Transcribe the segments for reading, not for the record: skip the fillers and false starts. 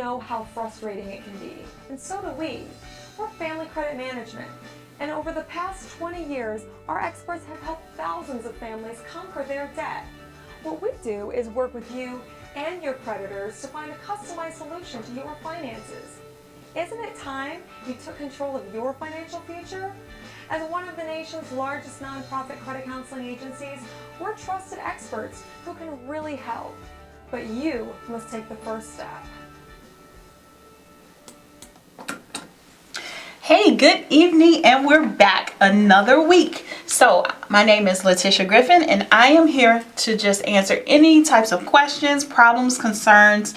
know how frustrating it can be, and so do we. We're Family Credit Management, and over the past 20 years, our experts have helped thousands of families conquer their debt. What we do is work with you and your creditors to find a customized solution to your finances. Isn't it time you took control of your financial future? As one of the nation's largest nonprofit credit counseling agencies, we're trusted experts who can really help. But you must take the first step. Hey, good evening, and we're back another week. So my name is Letitia Griffin, and I am here to just answer any types of questions, problems, concerns,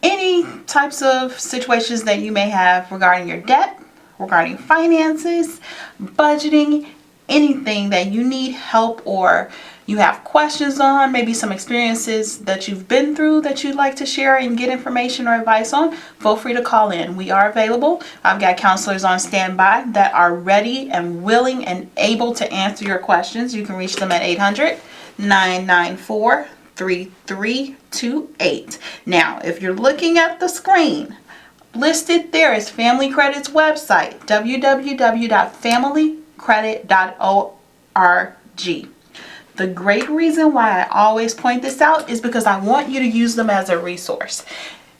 any types of situations that you may have regarding your debt, regarding finances, budgeting, anything that you need help or you have questions on, maybe some experiences that you've been through that you'd like to share and get information or advice on, feel free to call in. We are available. I've got counselors on standby that are ready and willing and able to answer your questions. You can reach them at 800-994-3328. Now, if you're looking at the screen, listed there is Family Credit's website, www.familycredit.org. The great reason why I always point this out is because I want you to use them as a resource.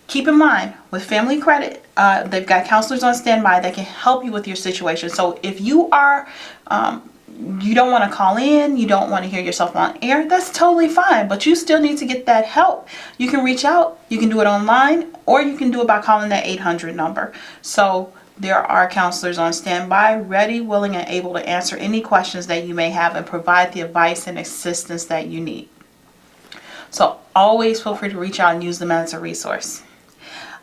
Keep in mind, with Family Credit, they've got counselors on standby that can help you with your situation. So if you are, you don't want to call in, you don't want to hear yourself on air, that's totally fine. But you still need to get that help. You can reach out, you can do it online, or you can do it by calling that 800 number. So there are counselors on standby, ready, willing, and able to answer any questions that you may have and provide the advice and assistance that you need. So always feel free to reach out and use them as a resource.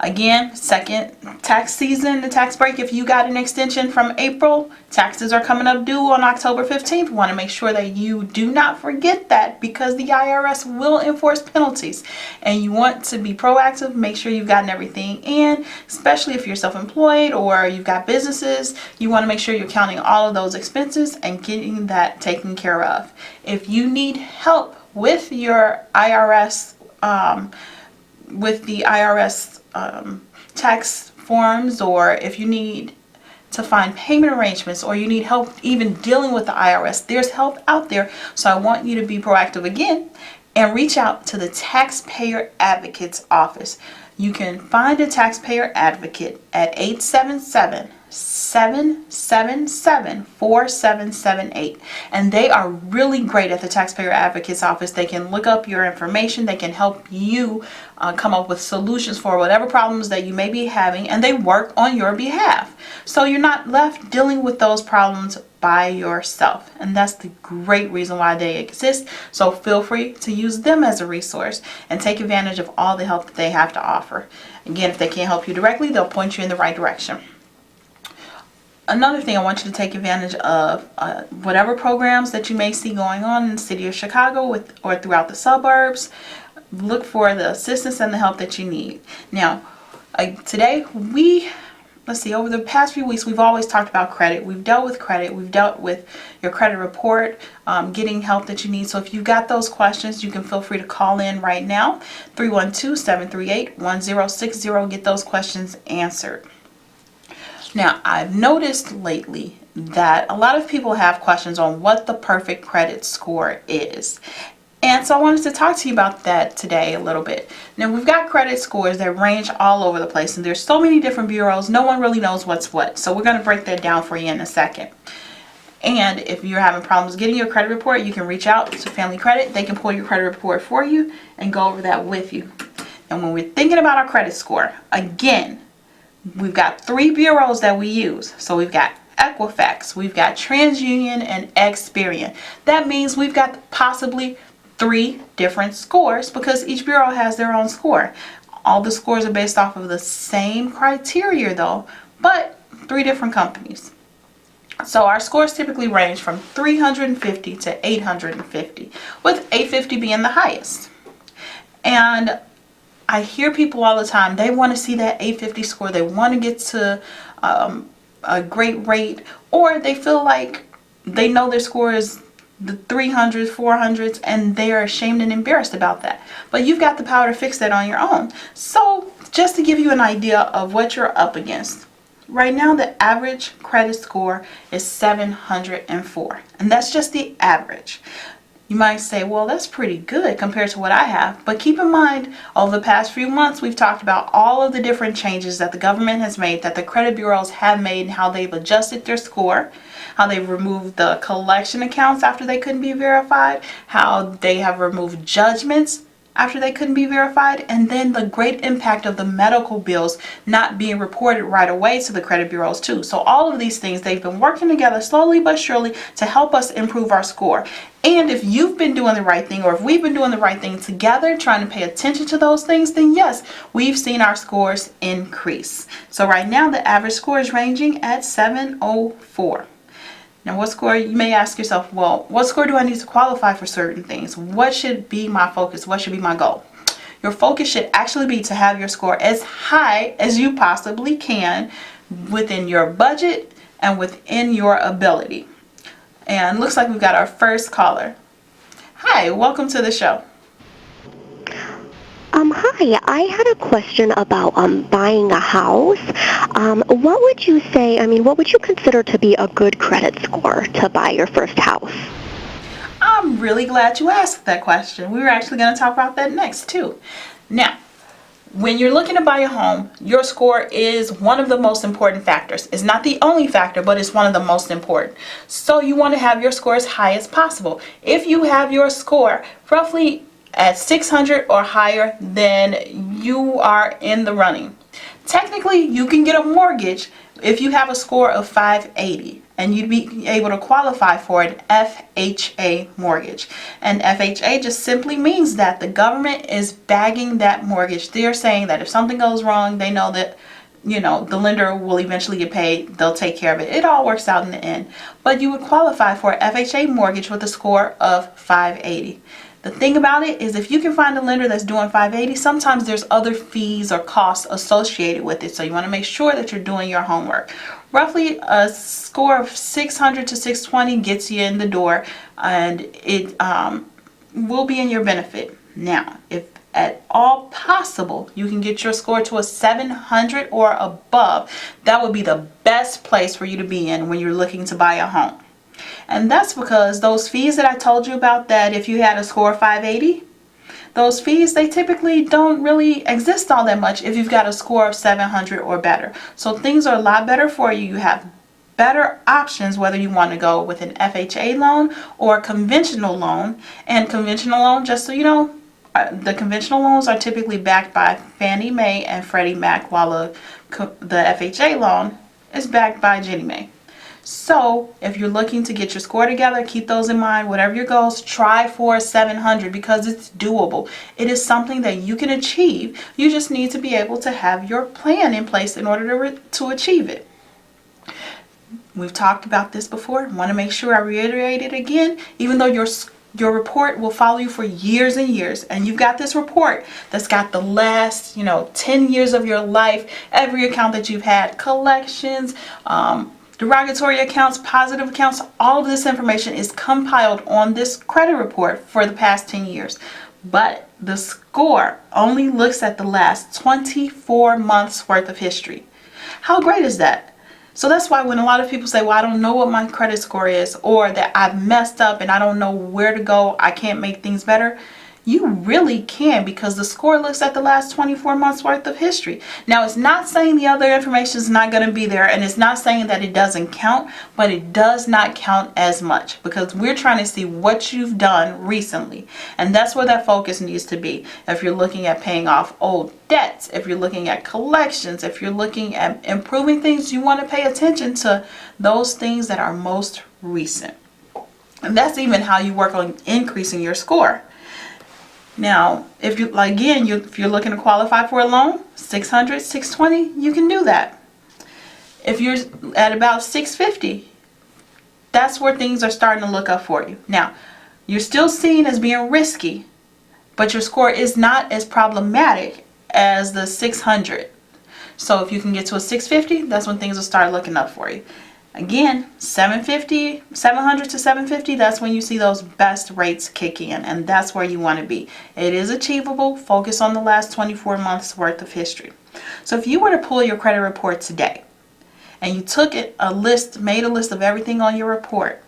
Again, second tax season, the tax break, if you got an extension from April, taxes are coming up due on October 15th. Want to make sure that you do not forget that, because the IRS will enforce penalties, and you want to be proactive. Make sure you've gotten everything in, especially if you're self-employed or you've got businesses. You want to make sure you're counting all of those expenses and getting that taken care of. If you need help with your IRS, tax forms, or if you need to find payment arrangements, or you need help even dealing with the IRS, there's help out there. So I want you to be proactive again and reach out to the Taxpayer Advocate's office. You can find a taxpayer advocate at 877-777-4778, and they are really great at the Taxpayer Advocate's office. They can look up your information, they can help you come up with solutions for whatever problems that you may be having, and they work on your behalf, so you're not left dealing with those problems by yourself. And that's the great reason why they exist. So feel free to use them as a resource and take advantage of all the help that they have to offer. Again, if they can't help you directly, they'll point you in the right direction. Another thing, I want you to take advantage of whatever programs that you may see going on in the city of Chicago or throughout the suburbs. Look for the assistance and the help that you need. Now, today let's see, over the past few weeks, we've always talked about credit. We've dealt with credit. We've dealt with your credit report, getting help that you need. So if you've got those questions, you can feel free to call in right now, 312-738-1060. Get those questions answered. Now, I've noticed lately that a lot of people have questions on what the perfect credit score is. And so I wanted to talk to you about that today a little bit. Now, we've got credit scores that range all over the place, and there's so many different bureaus, no one really knows what's what. So we're going to break that down for you in a second. And if you're having problems getting your credit report, you can reach out to Family Credit. They can pull your credit report for you and go over that with you. And when we're thinking about our credit score, again, we've got 3 bureaus that we use. So we've got Equifax, we've got TransUnion, and Experian. That means we've got possibly 3 different scores, because each bureau has their own score. All the scores are based off of the same criteria though, but 3 different companies. So our scores typically range from 350 to 850, with 850 being the highest. And I hear people all the time, they want to see that 850 score, they want to get to a great rate, or they feel like they know their score is the 300s, 400s, and they are ashamed and embarrassed about that. But you've got the power to fix that on your own. So just to give you an idea of what you're up against, right now the average credit score is 704, and that's just the average. You might say, well, that's pretty good compared to what I have. But keep in mind, over the past few months, we've talked about all of the different changes that the government has made, that the credit bureaus have made, and how they've adjusted their score, how they've removed the collection accounts after they couldn't be verified, how they have removed judgments after they couldn't be verified, and then the great impact of the medical bills not being reported right away to the credit bureaus too. So all of these things, they've been working together slowly but surely to help us improve our score. And if you've been doing the right thing, or if we've been doing the right thing together, trying to pay attention to those things, then yes, we've seen our scores increase. So right now the average score is ranging at 704. Now, what score, you may ask yourself, well, what score do I need to qualify for certain things? What should be my focus? What should be my goal? Your focus should actually be to have your score as high as you possibly can within your budget and within your ability. And looks like we've got our first caller. Hi, welcome to the show. Hi, I had a question about buying a house. What would you say, what would you consider to be a good credit score to buy your first house? I'm really glad you asked that question. We were actually going to talk about that next too. Now, when you're looking to buy a home, your score is one of the most important factors. It's not the only factor, but it's one of the most important. So you want to have your score as high as possible. If you have your score roughly at 600 or higher, then you are in the running. Technically, you can get a mortgage if you have a score of 580, and you'd be able to qualify for an FHA mortgage. And FHA just simply means that the government is bagging that mortgage. They're saying that if something goes wrong, they know that the lender will eventually get paid. They'll take care of it. It all works out in the end. But you would qualify for an FHA mortgage with a score of 580. The thing about it is, if you can find a lender that's doing 580, sometimes there's other fees or costs associated with it. So you want to make sure that you're doing your homework. Roughly a score of 600 to 620 gets you in the door, and it will be in your benefit. Now, if at all possible you can get your score to a 700 or above, that would be the best place for you to be in when you're looking to buy a home. And that's because those fees that I told you about, that if you had a score of 580, those fees, they typically don't really exist all that much if you've got a score of 700 or better. So things are a lot better for you. You have better options whether you want to go with an FHA loan or a conventional loan. And conventional loan, just so you know, the conventional loans are typically backed by Fannie Mae and Freddie Mac, while the FHA loan is backed by Ginnie Mae. So if you're looking to get your score together, keep those in mind. Whatever your goals, try for 700 because it's doable. It is something that you can achieve. You just need to be able to have your plan in place in order to achieve it. We've talked about this before. I want to make sure I reiterate it again. Even though your report will follow you for years and years, and you've got this report that's got the last 10 years of your life, every account that you've had, collections, derogatory accounts, positive accounts, all of this information is compiled on this credit report for the past 10 years. But the score only looks at the last 24 months worth of history. How great is that? So that's why when a lot of people say, well, I don't know what my credit score is, or that I've messed up and I don't know where to go, I can't make things better, you really can, because the score looks at the last 24 months worth of history. Now, it's not saying the other information is not going to be there, and it's not saying that it doesn't count, but it does not count as much because we're trying to see what you've done recently. And that's where that focus needs to be. If you're looking at paying off old debts, if you're looking at collections, if you're looking at improving things, you want to pay attention to those things that are most recent. And that's even how you work on increasing your score. Now, if you're looking to qualify for a loan, 600, 620, you can do that. If you're at about 650, that's where things are starting to look up for you. Now, you're still seen as being risky, but your score is not as problematic as the 600. So if you can get to a 650, that's when things will start looking up for you. Again, 700 to 750, that's when you see those best rates kick in, and that's where you want to be. It is achievable. Focus on the last 24 months worth of history. So if you were to pull your credit report today and you took made a list of everything on your report,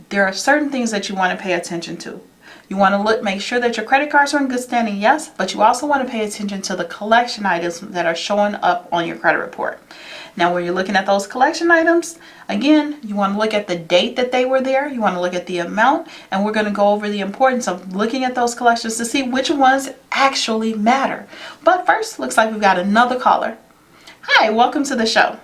there are certain things that you want to pay attention to. You want to make sure that your credit cards are in good standing, yes, but you also want to pay attention to the collection items that are showing up on your credit report. Now, when you're looking at those collection items, again, you want to look at the date that they were there. You want to look at the amount, and we're going to go over the importance of looking at those collections to see which ones actually matter. But first, looks like we've got another caller. Hi, welcome to the show.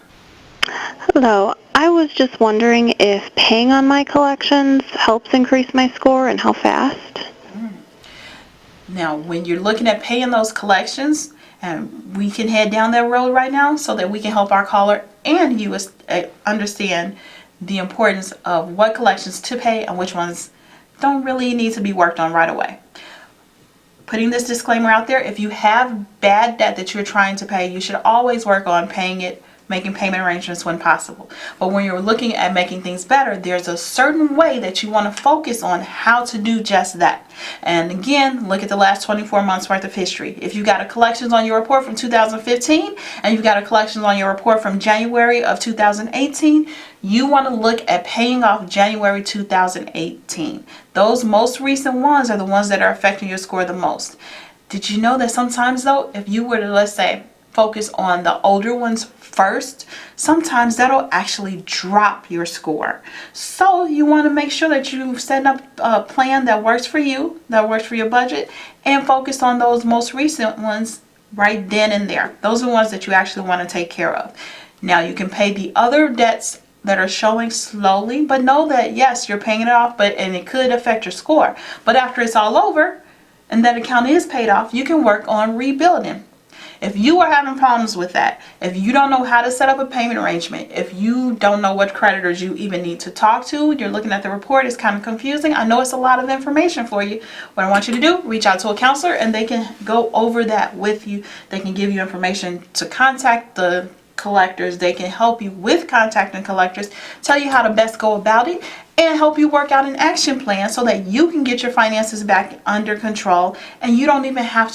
Hello. I was just wondering if paying on my collections helps increase my score and how fast. Now, when you're looking at paying those collections, and we can head down that road right now so that we can help our caller and you understand the importance of what collections to pay and which ones don't really need to be worked on right away. Putting this disclaimer out there, if you have bad debt that you're trying to pay, you should always work on paying it, making payment arrangements when possible. But when you're looking at making things better, there's a certain way that you want to focus on how to do just that. And again, look at the last 24 months worth of history. If you've got a collections on your report from 2015 and you've got a collections on your report from January of 2018, you want to look at paying off January 2018. Those most recent ones are the ones that are affecting your score the most. Did you know that sometimes though, if you were to, let's say, focus on the older ones first, sometimes that'll actually drop your score. So you want to make sure that you set up a plan that works for you, that works for your budget, and focus on those most recent ones right then and there. Those are the ones that you actually want to take care of. Now you can pay the other debts that are showing slowly, but know that yes, you're paying it off, and it could affect your score. But after it's all over and that account is paid off, you can work on rebuilding. If you are having problems with that, if you don't know how to set up a payment arrangement, if you don't know what creditors you even need to talk to, you're looking at the report, it's kind of confusing. I know it's a lot of information for you. What I want you to do, reach out to a counselor and they can go over that with you. They can give you information to contact the collectors. They can help you with contacting collectors, tell you how to best go about it, and help you work out an action plan so that you can get your finances back under control and you don't have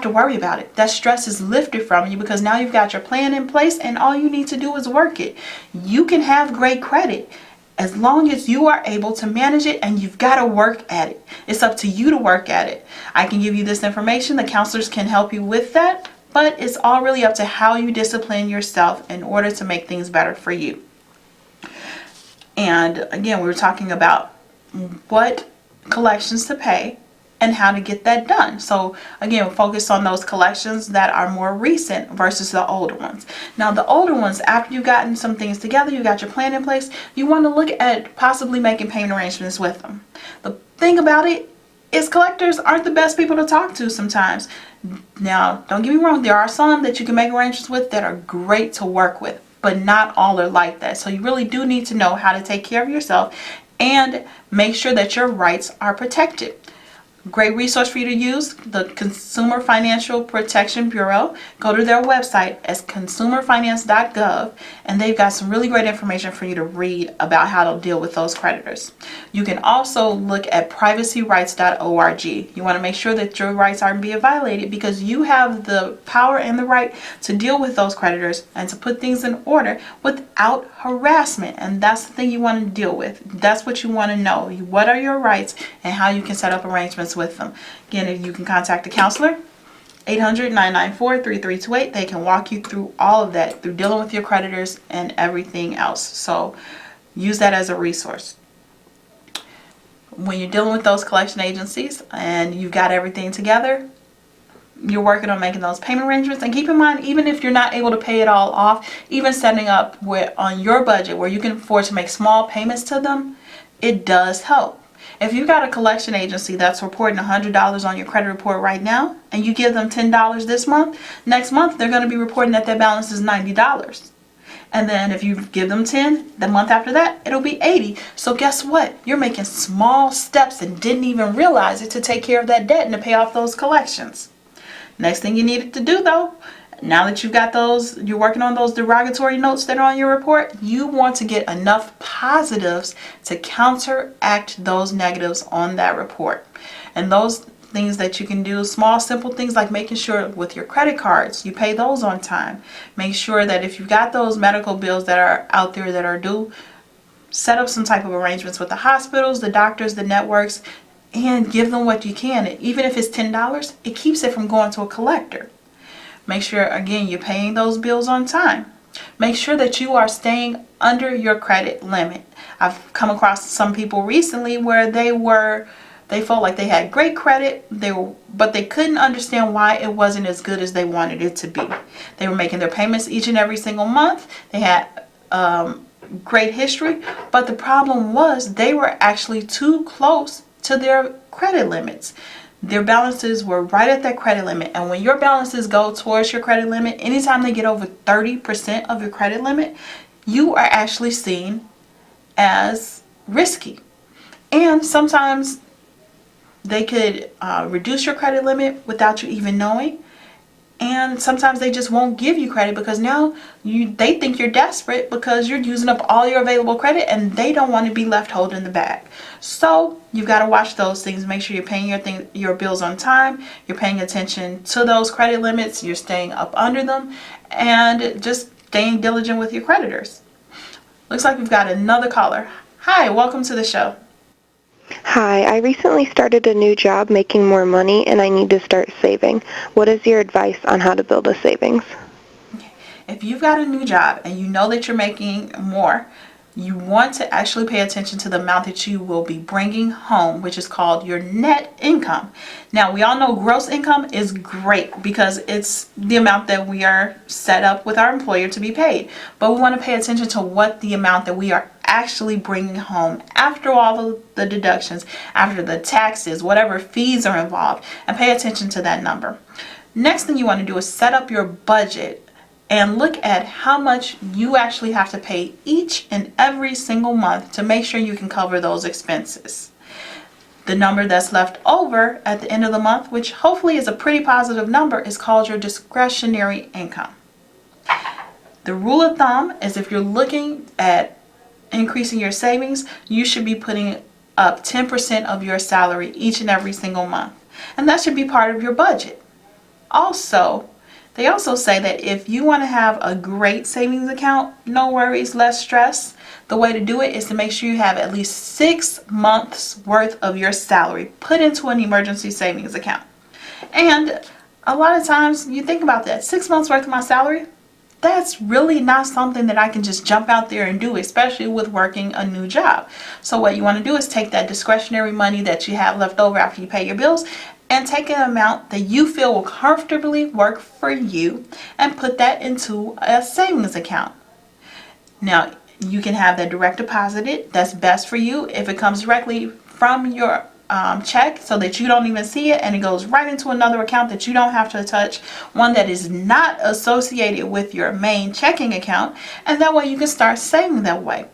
to worry about it. That stress is lifted from you because now you've got your plan in place and all you need to do is work it. You can have great credit as long as you are able to manage it, and you've got to work at it. It's up to you to work at it. I can give you this information. The counselors can help you with that, but it's all really up to how you discipline yourself in order to make things better for you. And again, we were talking about what collections to pay and how to get that done. So again, focus on those collections that are more recent versus the older ones. Now the older ones, after you've gotten some things together, you got your plan in place, you want to look at possibly making payment arrangements with them. The thing about it is collectors aren't the best people to talk to sometimes. Now, don't get me wrong, there are some that you can make arrangements with that are great to work with, but not all are like that. So you really do need to know how to take care of yourself and make sure that your rights are protected. Great resource for you to use, the Consumer Financial Protection Bureau. Go to their website as consumerfinance.gov, and they've got some really great information for you to read about how to deal with those creditors. You can also look at privacyrights.org. You want to make sure that your rights aren't being violated because you have the power and the right to deal with those creditors and to put things in order without harassment. And that's the thing you want to deal with. That's what you want to know. What are your rights and how you can set up arrangements with them. Again, if you can contact a counselor, 800-994-3328. They can walk you through all of that, through dealing with your creditors and everything else. So use that as a resource. When you're dealing with those collection agencies and you've got everything together, you're working on making those payment arrangements. And keep in mind, even if you're not able to pay it all off, even setting up on your budget where you can afford to make small payments to them, it does help. If you've got a collection agency that's reporting $100 on your credit report right now, and you give them $10 this month, next month they're going to be reporting that their balance is $90. And then if you give them 10, the month after that, it'll be 80. So guess what? You're making small steps and didn't even realize it to take care of that debt and to pay off those collections. Next thing you needed to do though, Now that you've got those, you're working on those derogatory notes that are on your report, you want to get enough positives to counteract those negatives on that report. And those things that you can do, small simple things like making sure with your credit cards you pay those on time. Make sure that if you've got those medical bills that are out there that are due, set up some type of arrangements with the hospitals, the doctors, the networks, and give them what you can. Even if it's $10, it keeps it from going to a collector. Make sure, again, you're paying those bills on time. Make sure that you are staying under your credit limit. I've come across some people recently where they felt like they had great credit, but they couldn't understand why it wasn't as good as they wanted it to be. They were making their payments each and every single month. They had great history, but the problem was they were actually too close to their credit limits. Their balances were right at that credit limit. And when your balances go towards your credit limit, anytime they get over 30% of your credit limit, you are actually seen as risky. And sometimes they could reduce your credit limit without you even knowing. And sometimes they just won't give you credit because now they think you're desperate because you're using up all your available credit and they don't want to be left holding the bag. So you've got to watch those things. Make sure you're paying your bills on time. You're paying attention to those credit limits. You're staying up under them and just staying diligent with your creditors. Looks like we've got another caller. Hi, welcome to the show. Hi, I recently started a new job making more money and I need to start saving. What is your advice on how to build a savings? If you've got a new job and you know that you're making more, you want to actually pay attention to the amount that you will be bringing home, which is called your net income. Now, we all know gross income is great because it's the amount that we are set up with our employer to be paid. But we want to pay attention to what the amount that we are actually bringing home after all of the deductions, after the taxes, whatever fees are involved, and pay attention to that number. Next thing you want to do is set up your budget and look at how much you actually have to pay each and every single month to make sure you can cover those expenses. The number that's left over at the end of the month, which hopefully is a pretty positive number, is called your discretionary income. The rule of thumb is if you're looking at increasing your savings, you should be putting up 10% of your salary each and every single month. And that should be part of your budget. They also say that if you want to have a great savings account, no worries, less stress, the way to do it is to make sure you have at least 6 months worth of your salary put into an emergency savings account. And a lot of times you think about that, 6 months worth of my salary, that's really not something that I can just jump out there and do, especially with working a new job. So what you want to do is take that discretionary money that you have left over after you pay your bills and take an amount that you feel will comfortably work for you and put that into a savings account. Now, you can have that direct deposited. That's best for you if it comes directly from your check so that you don't even see it and it goes right into another account that you don't have to touch, one that is not associated with your main checking account, and that way you can start saving that way.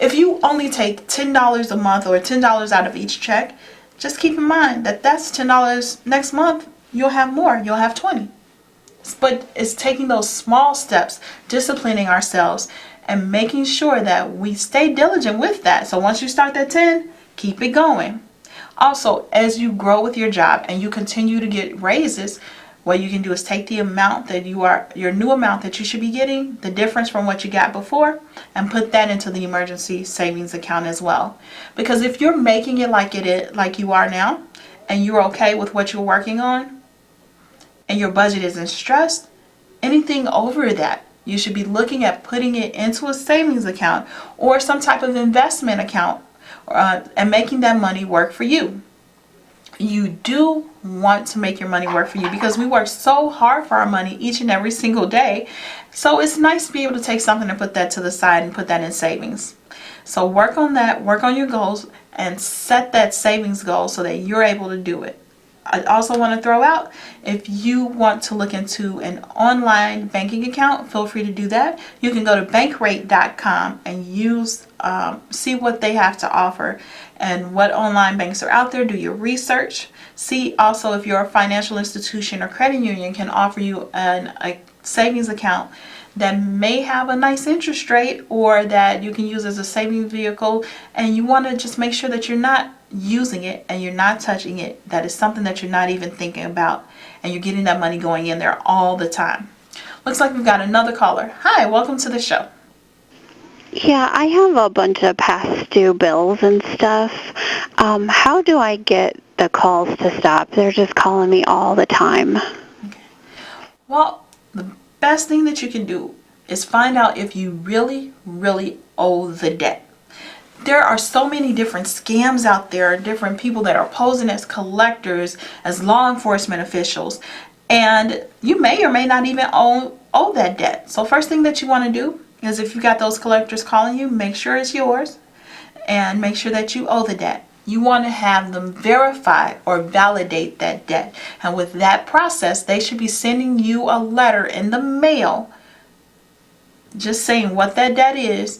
If you only take $10 a month or $10 out of each check, just keep in mind that that's $10 next month. You'll have more. You'll have 20. But it's taking those small steps, disciplining ourselves, and making sure that we stay diligent with that. So once you start that 10, keep it going. Also, as you grow with your job and you continue to get raises, what you can do is take the amount that your new amount that you should be getting, the difference from what you got before, and put that into the emergency savings account as well. Because if you're making it like you are now, and you're okay with what you're working on, and your budget isn't stressed, anything over that, you should be looking at putting it into a savings account or some type of investment account and making that money work for you. You do want to make your money work for you because we work so hard for our money each and every single day. So it's nice to be able to take something and put that to the side and put that in savings. So work on that, work on your goals, and set that savings goal so that you're able to do it. I also want to throw out, if you want to look into an online banking account, feel free to do that. You can go to bankrate.com and see what they have to offer and what online banks are out there. Do your research. See also if your financial institution or credit union can offer you a savings account that may have a nice interest rate or that you can use as a saving vehicle, and you want to just make sure that you're not using it and you're not touching it, that is something that you're not even thinking about, and you're getting that money going in there all the time. Looks like we've got another caller. Hi, welcome to the show. Yeah, I have a bunch of past due bills and stuff. How do I get the calls to stop? They're just calling me all the time. Well, the best thing that you can do is find out if you really, really owe the debt. There are so many different scams out there, different people that are posing as collectors, as law enforcement officials, and you may or may not even owe that debt. So first thing that you want to do is, if you got those collectors calling you, make sure it's yours and make sure that you owe the debt. You want to have them verify or validate that debt. And with that process, they should be sending you a letter in the mail just saying what that debt is,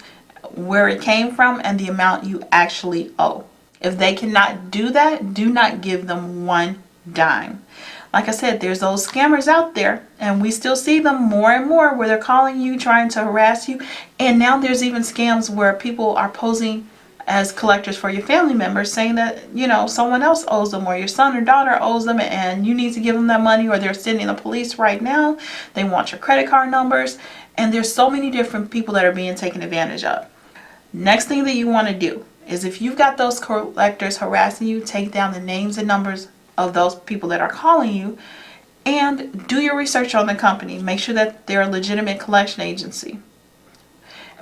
where it came from, and the amount you actually owe. If they cannot do that, do not give them one dime. Like I said, there's those scammers out there, and we still see them more and more, where they're calling you, trying to harass you. And now there's even scams where people are posing as collectors for your family members, saying that, someone else owes them, or your son or daughter owes them, and you need to give them that money, or they're sending the police right now. They want your credit card numbers, and there's so many different people that are being taken advantage of. Next thing that you want to do is, if you've got those collectors harassing you, take down the names and numbers of those people that are calling you, and do your research on the company. Make sure that they're a legitimate collection agency.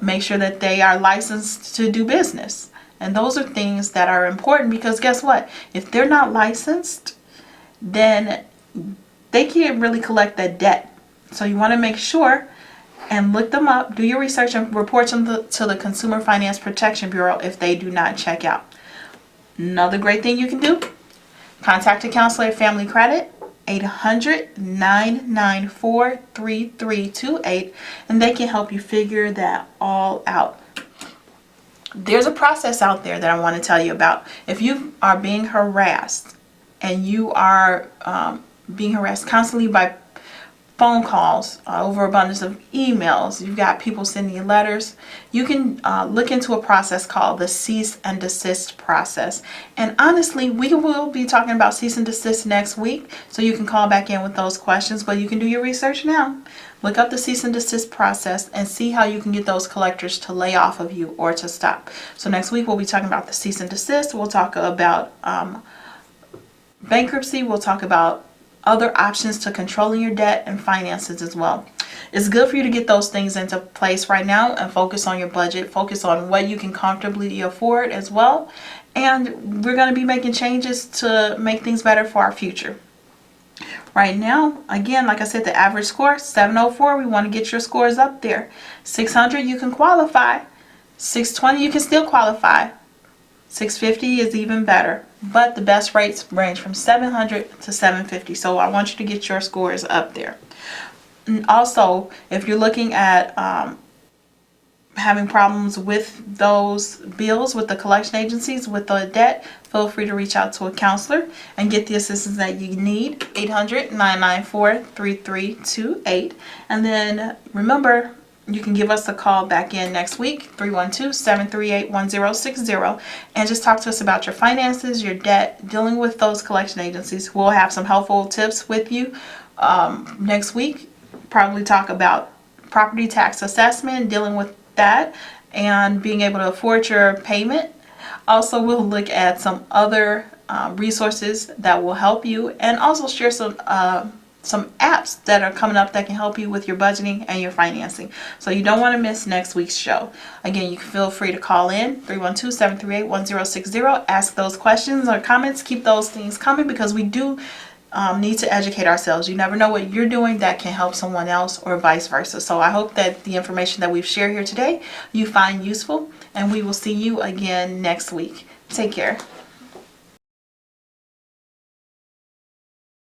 Make sure that they are licensed to do business. And those are things that are important, because guess what? If they're not licensed, then they can't really collect that debt. So you want to make sure and look them up, do your research, and report them to the Consumer Finance Protection Bureau if they do not check out. Another great thing you can do, contact a counselor at Family Credit, 800-994-3328, and they can help you figure that all out. There's a process out there that I want to tell you about. If you are being harassed, and you are being harassed constantly by phone calls, overabundance of emails, you've got people sending you letters, you can look into a process called the cease and desist process. And honestly, we will be talking about cease and desist next week, so you can call back in with those questions, but you can do your research now. Look up the cease and desist process and see how you can get those collectors to lay off of you or to stop. So next week we'll be talking about the cease and desist. We'll talk about bankruptcy. We'll talk about other options to controlling your debt and finances as well. It's good for you to get those things into place right now and focus on your budget, focus on what you can comfortably afford as well. And we're going to be making changes to make things better for our future. Right now, again, like I said, the average score, 704, we want to get your scores up there. 600, you can qualify. 620, you can still qualify. 650 is even better, but the best rates range from 700 to 750. So I want you to get your scores up there. And also, if you're looking at having problems with those bills, with the collection agencies, with the debt, feel free to reach out to a counselor and get the assistance that you need. 800-994-3328. And then remember, you can give us a call back in next week, 312-738-1060, and just talk to us about your finances, your debt, dealing with those collection agencies. We'll have some helpful tips with you next week. Probably talk about property tax assessment, dealing with that, and being able to afford your payment. Also, we'll look at some other resources that will help you, and also share some apps that are coming up that can help you with your budgeting and your financing. So you don't want to miss next week's show. Again, you can feel free to call in, 312-738-1060. Ask those questions or comments. Keep those things coming, because we do need to educate ourselves. You never know what you're doing that can help someone else, or vice versa. So I hope that the information that we've shared here today you find useful, and we will see you again next week. Take care.